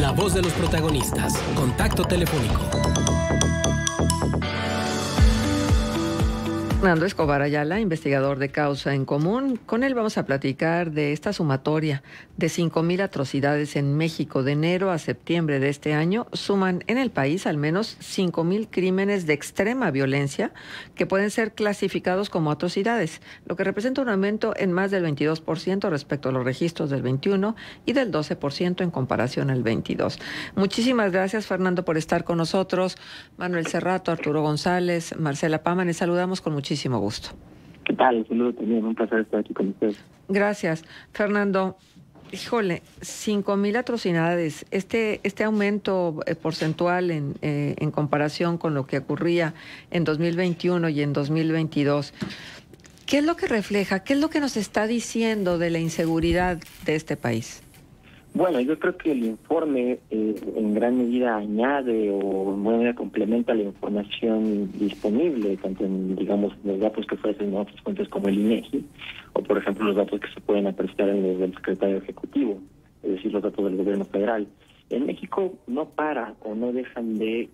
La voz de los protagonistas. Contacto telefónico. Fernando Escobar Ayala, investigador de Causa en Común. Con él vamos a platicar de esta sumatoria de 5,000 atrocidades en México de enero a septiembre de este año. Suman en el país al menos 5,000 crímenes de extrema violencia que pueden ser clasificados como atrocidades, lo que representa un aumento en más del 22% respecto a los registros del 21 y del 12% en comparación al 22. Muchísimas gracias, Fernando, por estar con nosotros. Manuel Cerrato, Arturo González, Marcela Pama, les saludamos con muchísimo gusto. ¿Qué tal? Un saludo también, un placer estar aquí con ustedes. Gracias. Fernando, híjole, 5,000 atrocidades. Este aumento porcentual en comparación con lo que ocurría en 2021 y en 2022, ¿qué es lo que refleja? ¿Qué es lo que nos está diciendo de la inseguridad de este país? Bueno, yo creo que el informe en gran medida añade o en buena medida complementa la información disponible, tanto en, digamos, los datos que ofrecen otras fuentes como el INEGI, o por ejemplo los datos que se pueden apreciar en los del secretario ejecutivo, es decir, los datos del gobierno federal. En México no para o no dejan de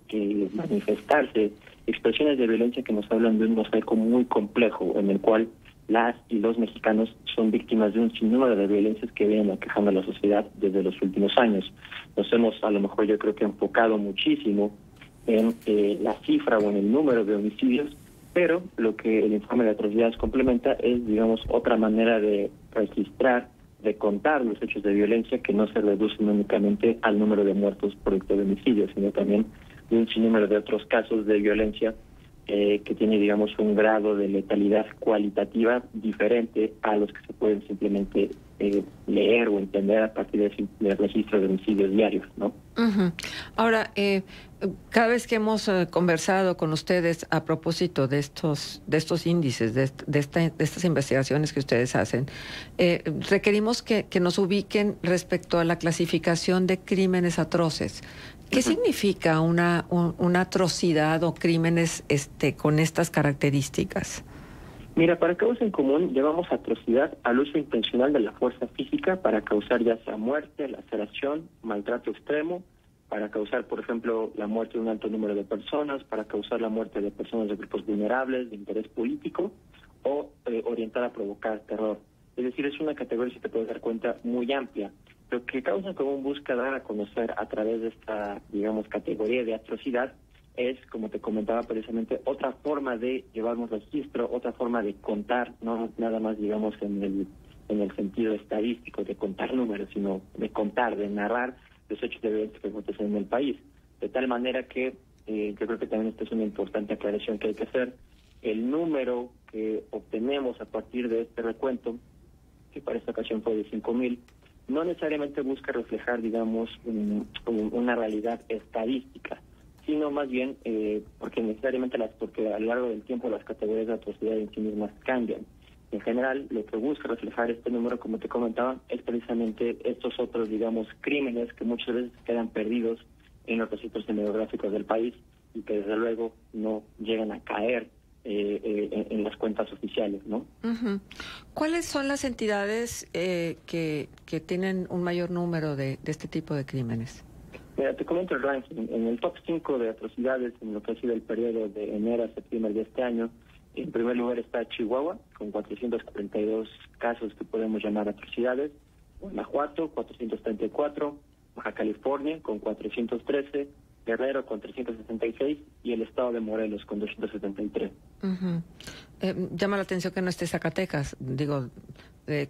manifestarse expresiones de violencia que nos hablan de un mosaico muy complejo, en el cual las y los mexicanos son víctimas de un sinnúmero de violencias que vienen aquejando a la sociedad desde los últimos años. Nos hemos, a lo mejor yo creo que enfocado muchísimo en la cifra o en el número de homicidios, pero lo que el informe de atrocidades complementa es, digamos, otra manera de registrar, de contar los hechos de violencia que no se reducen únicamente al número de muertos producto de homicidios, sino también de un sinnúmero de otros casos de violencia que tiene, digamos, un grado de letalidad cualitativa diferente a los que se pueden simplemente leer o entender a partir del registro de homicidios diarios, ¿no? Uh-huh. Ahora, cada vez que hemos conversado con ustedes a propósito de estos índices, de estas investigaciones que ustedes hacen, requerimos que nos ubiquen respecto a la clasificación de crímenes atroces. ¿Qué significa una atrocidad o crímenes con estas características? Mira, para Causa en Común llamamos atrocidad al uso intencional de la fuerza física para causar ya sea muerte, laceración, maltrato extremo, para causar, por ejemplo, la muerte de un alto número de personas, para causar la muerte de personas de grupos vulnerables, de interés político, o orientar a provocar terror. Es decir, es una categoría, si te puedes dar cuenta, muy amplia. Lo que Causa en Común busca dar a conocer a través de esta, digamos, categoría de atrocidad es, como te comentaba precisamente, otra forma de llevar un registro, otra forma de contar, no nada más, digamos, en el sentido estadístico de contar números, sino de contar, de narrar los hechos de violencia que acontecen en el país. De tal manera que yo creo que también esta es una importante aclaración que hay que hacer. El número que obtenemos a partir de este recuento, que para esta ocasión fue de 5,000, no necesariamente busca reflejar, digamos, una realidad estadística, sino más bien porque a lo largo del tiempo las categorías de atrocidad en sí mismas cambian. En general, lo que busca reflejar este número, como te comentaba, es precisamente estos otros, digamos, crímenes que muchas veces quedan perdidos en los registros cinematográficos del país y que desde luego no llegan a caer en las cuentas oficiales, ¿no? Uh-huh. ¿Cuáles son las entidades que tienen un mayor número de este tipo de crímenes? Mira, te comento el ranking. En el top 5 de atrocidades, en lo que ha sido el periodo de enero a septiembre de este año, en primer lugar está Chihuahua, con 442 casos que podemos llamar atrocidades, Guanajuato, 434, Baja California, con 413, Guerrero con 366 y el estado de Morelos con 273. Uh-huh. Llama la atención que no esté Zacatecas, digo,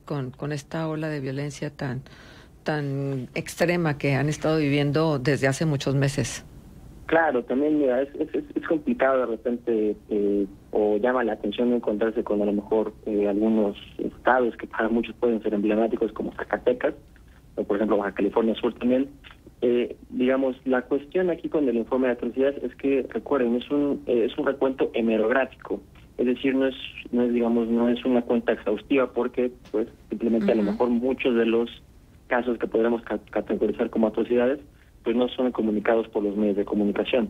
con esta ola de violencia tan extrema que han estado viviendo desde hace muchos meses. Claro, también mira, es complicado de repente o llama la atención encontrarse con a lo mejor algunos estados que para muchos pueden ser emblemáticos como Zacatecas o por ejemplo Baja California Sur también. Digamos, la cuestión aquí con el informe de atrocidades es que, recuerden, es un recuento hemerográfico, es decir, no es una cuenta exhaustiva porque pues simplemente a lo mejor muchos de los casos que podríamos categorizar como atrocidades pues no son comunicados por los medios de comunicación.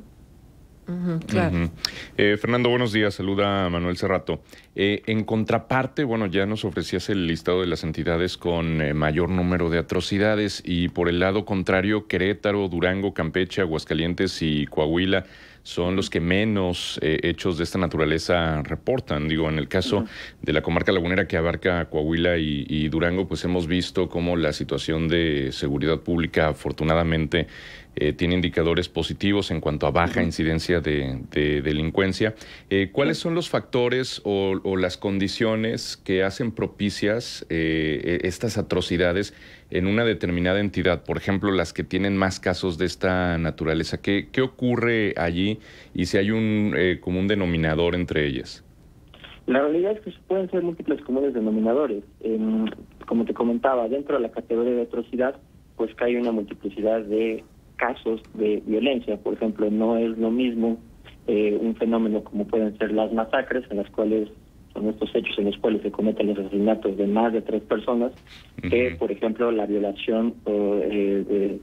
Claro. Fernando, buenos días. Saluda a Manuel Cerrato. En contraparte, bueno, ya nos ofrecías el listado de las entidades con mayor número de atrocidades y por el lado contrario, Querétaro, Durango, Campeche, Aguascalientes y Coahuila son los que menos hechos de esta naturaleza reportan. Digo, en el caso de la comarca lagunera que abarca Coahuila y Durango, pues hemos visto cómo la situación de seguridad pública afortunadamente tiene indicadores positivos en cuanto a baja incidencia de delincuencia. ¿Cuáles son los factores o las condiciones que hacen propicias estas atrocidades en una determinada entidad? Por ejemplo, las que tienen más casos de esta naturaleza. ¿Qué ocurre allí y si hay un común denominador entre ellas? La realidad es que pueden ser múltiples comunes denominadores. Como te comentaba, dentro de la categoría de atrocidad, pues que hay una multiplicidad de casos de violencia. Por ejemplo, no es lo mismo un fenómeno como pueden ser las masacres, en las cuales son estos hechos en los cuales se cometen los asesinatos de más de 3 personas, que, por ejemplo, la violación que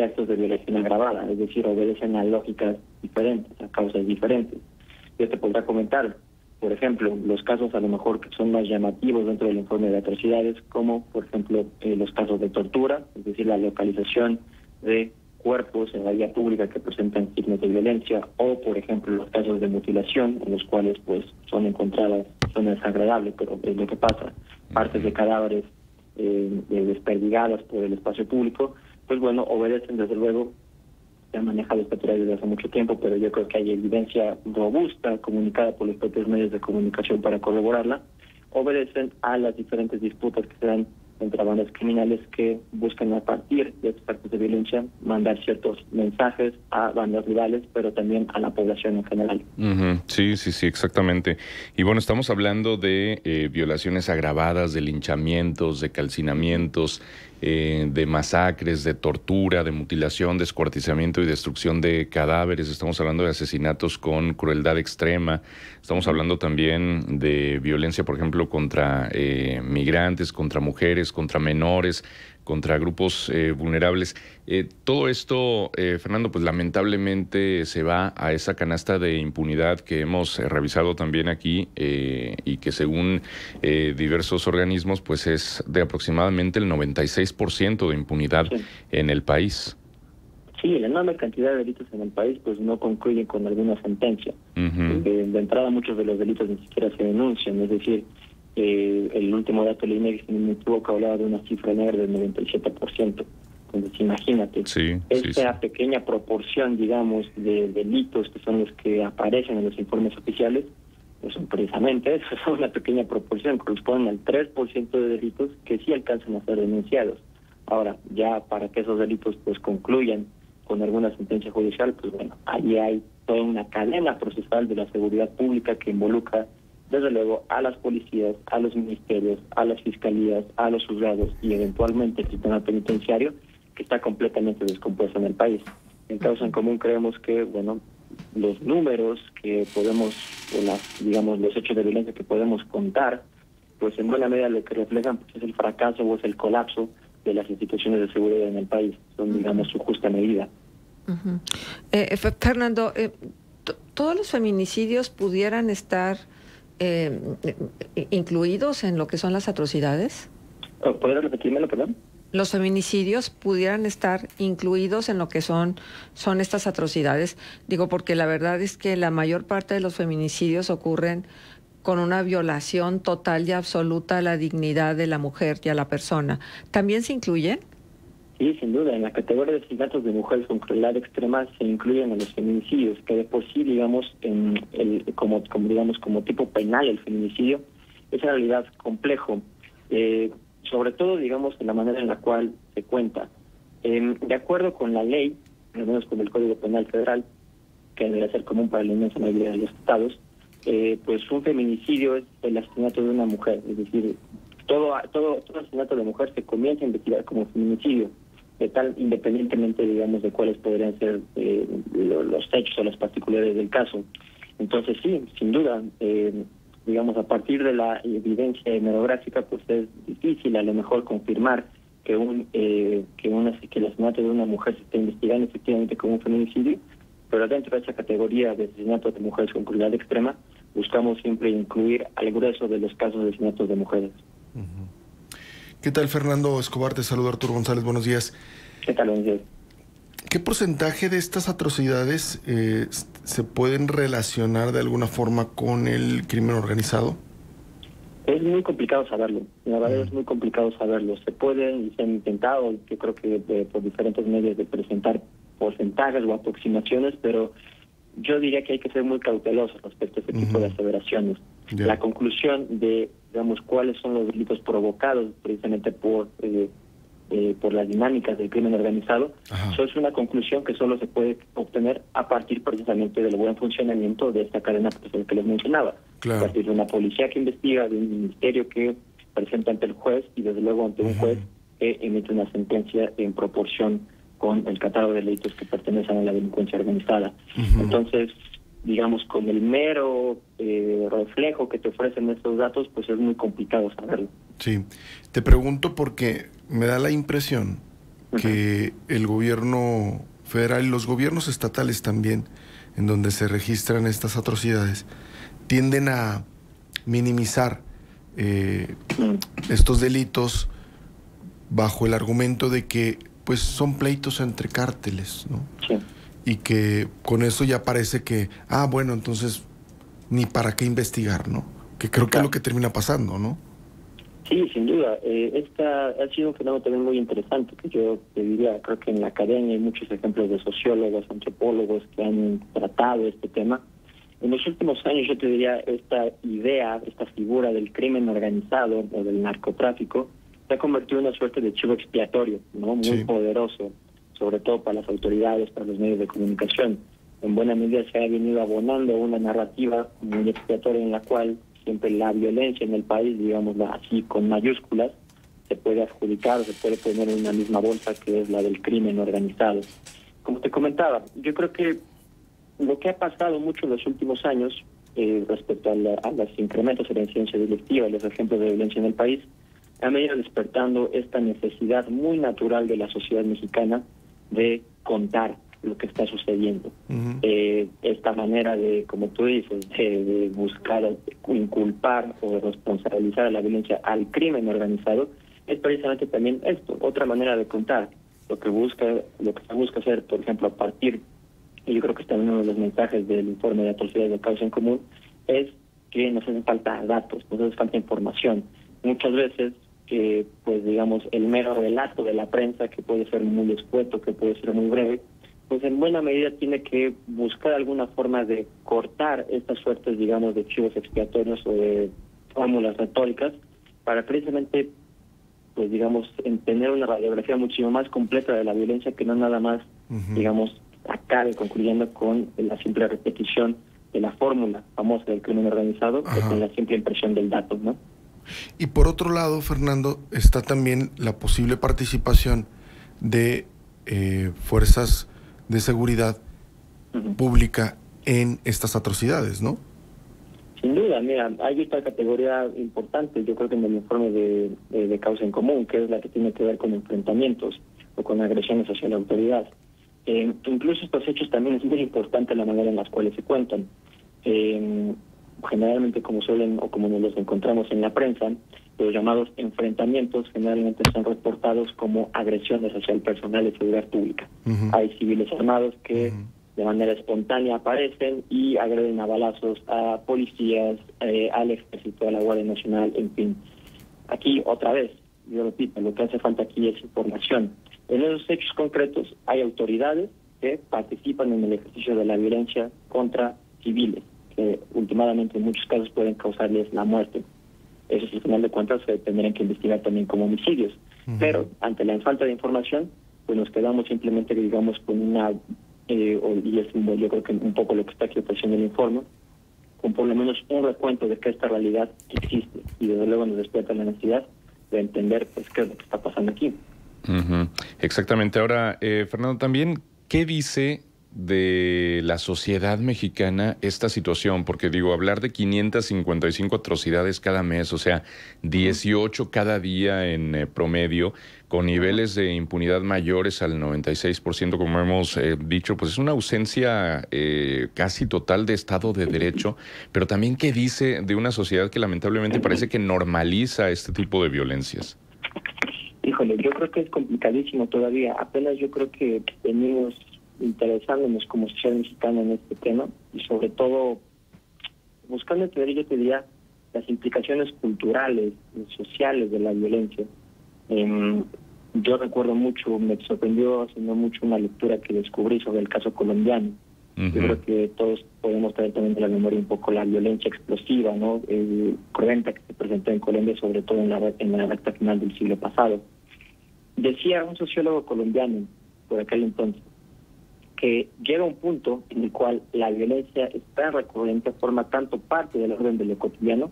actos de violación agravada, es decir, obedecen a lógicas diferentes, a causas diferentes. Yo te podría comentar, por ejemplo, los casos a lo mejor que son más llamativos dentro del informe de atrocidades, como, por ejemplo, los casos de tortura, es decir, la localización de cuerpos en la vía pública que presentan signos de violencia, o por ejemplo los casos de mutilación en los cuales pues son encontradas, son desagradables, pero es lo que pasa, partes de cadáveres desperdigadas por el espacio público, pues bueno, obedecen desde luego, se ha manejado esta teoría desde hace mucho tiempo, pero yo creo que hay evidencia robusta comunicada por los propios medios de comunicación para corroborarla, obedecen a las diferentes disputas que se dan entre bandas criminales que buscan a partir de estos actos de violencia mandar ciertos mensajes a bandas rivales, pero también a la población en general. Sí, exactamente. Y bueno, estamos hablando de violaciones agravadas, de linchamientos, de calcinamientos, de masacres, de tortura, de mutilación, descuartizamiento y destrucción de cadáveres. Estamos hablando de asesinatos con crueldad extrema. Estamos hablando también de violencia, por ejemplo, contra migrantes, contra mujeres, contra menores, contra grupos vulnerables. Todo esto, Fernando, pues lamentablemente se va a esa canasta de impunidad que hemos revisado también aquí y que según diversos organismos pues es de aproximadamente el 96% de impunidad en el país. Sí, la enorme cantidad de delitos en el país pues no concluyen con alguna sentencia. De entrada muchos de los delitos ni siquiera se denuncian, es decir, el último dato del INEGI, si no me equivoco, hablaba de una cifra negra del 97%. Entonces, imagínate, esta pequeña proporción, digamos, de delitos que son los que aparecen en los informes oficiales, pues son precisamente eso, son una pequeña proporción, corresponden al 3% de delitos que sí alcanzan a ser denunciados. Ahora, ya para que esos delitos pues concluyan con alguna sentencia judicial, pues bueno, allí hay toda una cadena procesal de la seguridad pública que involucra desde luego a las policías, a los ministerios, a las fiscalías, a los juzgados y eventualmente el sistema penitenciario, que está completamente descompuesto en el país. En Causa en Común creemos que, bueno, los números que podemos, o digamos, los hechos de violencia que podemos contar, pues en buena medida lo que reflejan pues, es el fracaso o es el colapso de las instituciones de seguridad en el país. Son, digamos, su justa medida. Fernando, ¿todos los feminicidios pudieran estar incluidos en lo que son las atrocidades? ¿Podrías repetírmelo, perdón? ¿Los feminicidios pudieran estar incluidos en lo que son estas atrocidades? Digo, porque la verdad es que la mayor parte de los feminicidios ocurren con una violación total y absoluta a la dignidad de la mujer y a la persona. ¿También se incluyen? Sí, sin duda. En la categoría de asesinatos de mujeres con crueldad extrema se incluyen a los feminicidios, que de por sí, digamos, como tipo penal el feminicidio, es en realidad complejo. Sobre todo, digamos, en la manera en la cual se cuenta. De acuerdo con la ley, al menos con el Código Penal Federal, que debería ser común para la inmensa mayoría de los estados, pues un feminicidio es el asesinato de una mujer, es decir, todo asesinato de mujer se comienza a investigar como feminicidio, de tal independientemente, digamos, de cuáles podrían ser los hechos o las particularidades del caso. Entonces sí, sin duda, digamos, a partir de la evidencia hemerográfica, pues es difícil a lo mejor confirmar que el asesinato de una mujer se está investigando efectivamente como un feminicidio, pero dentro de esa categoría de asesinatos de mujeres con crueldad extrema, buscamos siempre incluir al grueso de los casos de asesinatos de mujeres. ¿Qué tal, Fernando Escobar? Te saluda Arturo González, buenos días. ¿Qué tal, buenos días? ¿Qué porcentaje de estas atrocidades se pueden relacionar de alguna forma con el crimen organizado? Es muy complicado saberlo, la verdad es muy complicado saberlo. Se pueden y se han intentado, yo creo que por diferentes medios, de presentar porcentajes o aproximaciones, pero yo diría que hay que ser muy cautelosos respecto a este tipo de aseveraciones. Yeah. La conclusión de, digamos, cuáles son los delitos provocados precisamente por las dinámicas del crimen organizado, eso es una conclusión que solo se puede obtener a partir precisamente del buen funcionamiento de esta cadena que les mencionaba. Claro. A partir de una policía que investiga, de un ministerio que presenta ante el juez y desde luego ante un juez que emite una sentencia en proporción con el catálogo de delitos que pertenecen a la delincuencia organizada. Entonces, digamos, con el mero reflejo que te ofrecen estos datos, pues es muy complicado saberlo. Sí, te pregunto porque me da la impresión que el gobierno federal y los gobiernos estatales también, en donde se registran estas atrocidades, tienden a minimizar estos delitos bajo el argumento de que pues son pleitos entre cárteles, ¿no? Sí. Y que con eso ya parece que, bueno, entonces ni para qué investigar, ¿no? Que creo que es lo que termina pasando, ¿no? Sí, sin duda. Esta ha sido un fenómeno también muy interesante, que yo te diría, creo que en la academia hay muchos ejemplos de sociólogos, antropólogos que han tratado este tema. En los últimos años yo te diría esta idea, esta figura del crimen organizado o del narcotráfico se ha convertido en una suerte de chivo expiatorio, ¿no? Muy poderoso, sobre todo para las autoridades, para los medios de comunicación. En buena medida se ha venido abonando una narrativa muy expiatoria en la cual siempre la violencia en el país, digámoslo así con mayúsculas, se puede adjudicar o se puede poner en una misma bolsa que es la del crimen organizado. Como te comentaba, yo creo que lo que ha pasado mucho en los últimos años respecto a los incrementos en la incidencia delictiva y los ejemplos de violencia en el país, ha venido despertando esta necesidad muy natural de la sociedad mexicana de contar lo que está sucediendo. Esta manera de, como tú dices, de buscar inculpar o responsabilizar a la violencia al crimen organizado, es precisamente también esto, otra manera de contar. Lo que se busca hacer, por ejemplo, a partir, y yo creo que está en uno de los mensajes del informe de atrocidades de causa en común, es que nos hacen falta datos, nos hace falta información. Muchas veces pues digamos, el mero relato de la prensa, que puede ser muy escueto, que puede ser muy breve, pues en buena medida tiene que buscar alguna forma de cortar estas suertes, digamos, de chivos expiatorios o de fórmulas retóricas, para precisamente, pues digamos, tener una radiografía muchísimo más completa de la violencia, que no nada más, digamos, acabe concluyendo con la simple repetición de la fórmula famosa del crimen organizado, que con la simple impresión del dato, ¿no? Y por otro lado, Fernando, está también la posible participación de fuerzas de seguridad pública en estas atrocidades, ¿no? Sin duda, mira, hay esta categoría importante, yo creo que en el informe de causa en común, que es la que tiene que ver con enfrentamientos o con agresiones hacia la autoridad. Incluso estos hechos también es muy importante la manera en las cuales se cuentan. Generalmente, como suelen o como nos los encontramos en la prensa, los llamados enfrentamientos generalmente son reportados como agresiones hacia el personal de seguridad pública. Hay civiles armados que de manera espontánea aparecen y agreden a balazos a policías, al ejército, a la Guardia Nacional, en fin. Aquí, otra vez, yo repito, lo que hace falta aquí es información. En esos hechos concretos hay autoridades que participan en el ejercicio de la violencia contra civiles, que últimamente en muchos casos pueden causarles la muerte. Eso, al final de cuentas, se tendrían que investigar también como homicidios. Pero ante la falta de información, pues nos quedamos simplemente, digamos, con una, y es yo creo que un poco lo que está aquí ofreciendo el informe, con por lo menos un recuento de que esta realidad existe, y desde luego nos despierta la necesidad de entender pues qué es lo que está pasando aquí. Exactamente. Ahora, Fernando, también, ¿qué dice de la sociedad mexicana esta situación? Porque digo, hablar de 555 atrocidades cada mes, o sea, 18 cada día en promedio, con niveles de impunidad mayores al 96%, como hemos dicho, pues es una ausencia casi total de Estado de Derecho, pero también ¿qué dice de una sociedad que lamentablemente parece que normaliza este tipo de violencias? Híjole, yo creo que es complicadísimo todavía. Apenas yo creo que venimos interesándonos como sociedad mexicana en este tema y sobre todo buscando entender, yo te diría, las implicaciones culturales y sociales de la violencia. Yo recuerdo mucho, me sorprendió hace no mucho una lectura que descubrí sobre el caso colombiano. Yo creo que todos podemos traer también de la memoria un poco la violencia explosiva, ¿no? Cruenta que se presentó en Colombia, sobre todo en la recta final del siglo pasado. Decía un sociólogo colombiano por aquel entonces que llega un punto en el cual la violencia es tan recurrente, forma tanto parte del orden de lo cotidiano,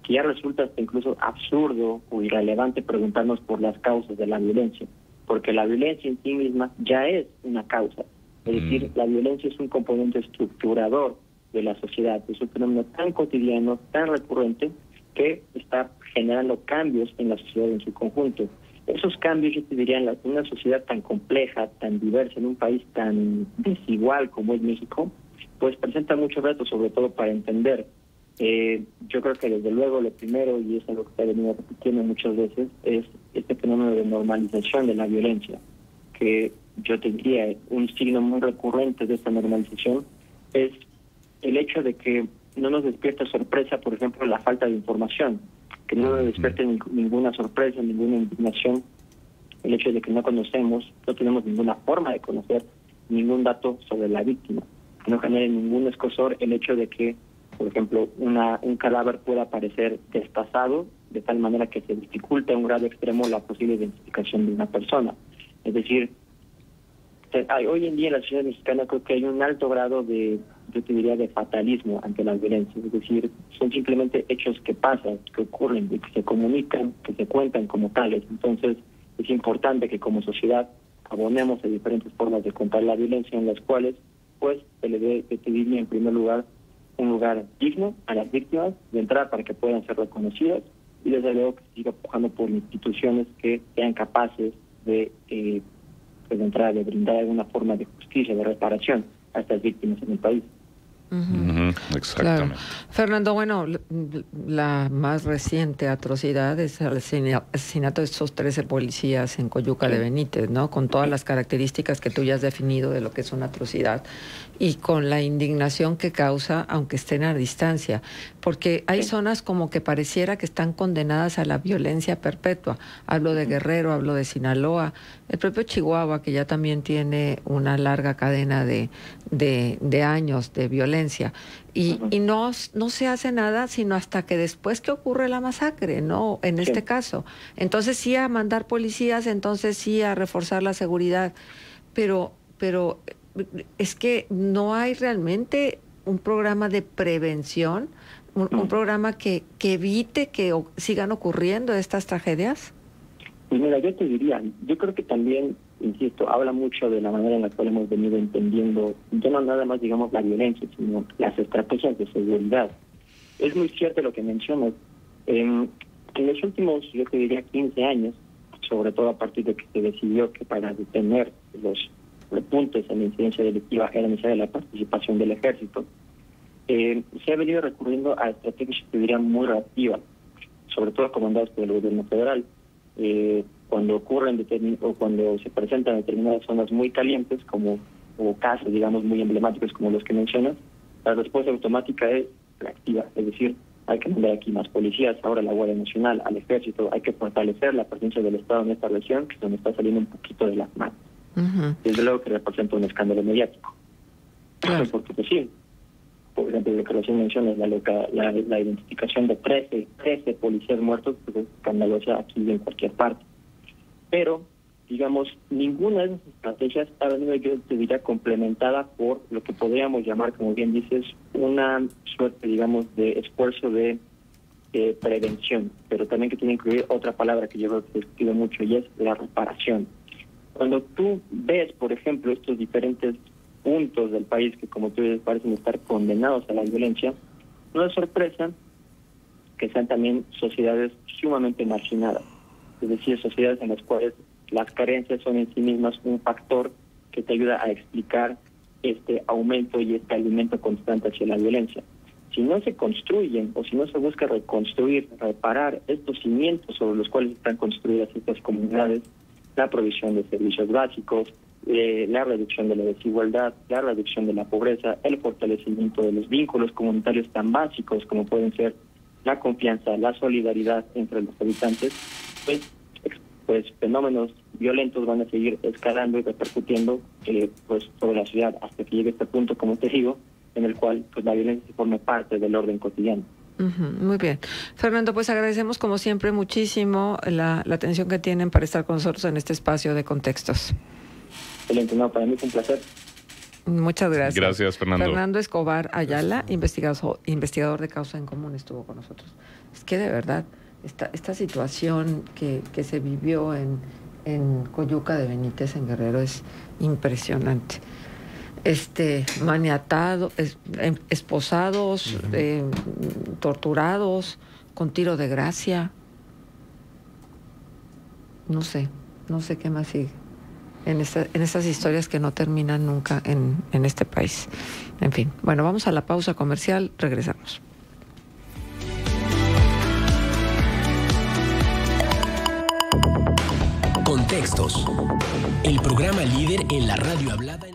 que ya resulta hasta incluso absurdo o irrelevante preguntarnos por las causas de la violencia, porque la violencia en sí misma ya es una causa. Es decir, la violencia es un componente estructurador de la sociedad, es un fenómeno tan cotidiano, tan recurrente, que está generando cambios en la sociedad en su conjunto. Esos cambios, yo te diría, en una sociedad tan compleja, tan diversa, en un país tan desigual como es México, pues presenta muchos retos, sobre todo para entender. Yo creo que desde luego lo primero, y es algo que se ha venido repitiendo muchas veces, es este fenómeno de normalización de la violencia, que yo te diría, un signo muy recurrente de esta normalización es el hecho de que no nos despierta sorpresa, por ejemplo, la falta de información, que no nos despierte ninguna sorpresa, ninguna indignación, el hecho de que no tenemos ninguna forma de conocer ningún dato sobre la víctima, que no genere ningún escozor el hecho de que, por ejemplo, un cadáver pueda aparecer destazado, de tal manera que se dificulta a un grado extremo la posible identificación de una persona. Es decir, hoy en día en la sociedad mexicana creo que hay un alto grado de, yo te diría, de fatalismo ante la violencia. Es decir, son simplemente hechos que pasan, que ocurren, que se comunican, que se cuentan como tales. Entonces, es importante que como sociedad abonemos a diferentes formas de contar la violencia, en las cuales, pues, se le dé, yo te diría, en primer lugar, un lugar digno a las víctimas de entrada para que puedan ser reconocidas, y desde luego que se siga empujando por instituciones que sean capaces de pues de entrada, de brindar alguna forma de justicia, de reparación a estas víctimas en el país. Exactamente. Claro. Fernando, bueno, la más reciente atrocidad es el asesinato de estos 13 policías en Coyuca de Benítez, ¿no? Con todas las características que tú ya has definido de lo que es una atrocidad y con la indignación que causa, aunque estén a distancia, porque hay zonas como que pareciera que están condenadas a la violencia perpetua. Hablo de Guerrero, hablo de Sinaloa, el propio Chihuahua, que ya también tiene una larga cadena de años de violencia. Y no se hace nada sino hasta que después que ocurre la masacre, ¿no? En este caso. Entonces sí a mandar policías, entonces sí a reforzar la seguridad. Pero es que no hay realmente un programa de prevención, un programa que evite que sigan ocurriendo estas tragedias. Pues mira, yo te diría, yo creo que también, insisto, habla mucho de la manera en la cual hemos venido entendiendo, ya no nada más, digamos, la violencia, sino las estrategias de seguridad. Es muy cierto lo que mencionas. En los últimos, yo te diría, 15 años, sobre todo a partir de que se decidió que para detener los repuntes en la incidencia delictiva era necesaria la participación del ejército, se ha venido recurriendo a estrategias, yo te diría, muy reactivas, sobre todo comandadas por el gobierno federal. Cuando ocurren o cuando se presentan determinadas zonas muy calientes, o casos, digamos, muy emblemáticos como los que mencionas, la respuesta automática es reactiva, es decir, hay que mandar aquí más policías, ahora la Guardia Nacional, al Ejército, hay que fortalecer la presencia del Estado en esta región, que es donde está saliendo un poquito de las manos. Desde luego que representa un escándalo mediático. Claro. Porque pues sí, por ejemplo, lo que recién mencionas, la identificación de 13 policías muertos, pues es escandalosa aquí y en cualquier parte. Pero, digamos, ninguna de esas estrategias ha venido, yo te diría, complementada por lo que podríamos llamar, como bien dices, una suerte, digamos, de esfuerzo de prevención, pero también que tiene que incluir otra palabra que yo creo que se escribe mucho, y es la reparación. Cuando tú ves, por ejemplo, estos diferentes puntos del país que, como tú dices, parecen estar condenados a la violencia, no es sorpresa que sean también sociedades sumamente marginadas, es decir, sociedades en las cuales las carencias son en sí mismas un factor que te ayuda a explicar este aumento y este alimento constante hacia la violencia. Si no se construyen o si no se busca reconstruir, reparar estos cimientos sobre los cuales están construidas estas comunidades, la provisión de servicios básicos, la reducción de la desigualdad, la reducción de la pobreza, el fortalecimiento de los vínculos comunitarios tan básicos como pueden ser la confianza, la solidaridad entre los habitantes, pues fenómenos violentos van a seguir escalando y repercutiendo pues sobre la ciudad hasta que llegue este punto, como te digo, en el cual pues la violencia forma parte del orden cotidiano. Muy bien. Fernando, pues agradecemos como siempre muchísimo la atención que tienen para estar con nosotros en este espacio de Contextos. Excelente, no, para mí fue un placer. Muchas gracias. Gracias, Fernando. Fernando Escobar Ayala, investigador de Causa en Común, estuvo con nosotros. Es que de verdad, esta situación que se vivió en Coyuca de Benítez, en Guerrero, es impresionante. Maniatados, esposados, torturados, con tiro de gracia. No sé qué más sigue en estas historias que no terminan nunca en este país. En fin, bueno, vamos a la pausa comercial, regresamos. Contextos, el programa líder en la radio hablada.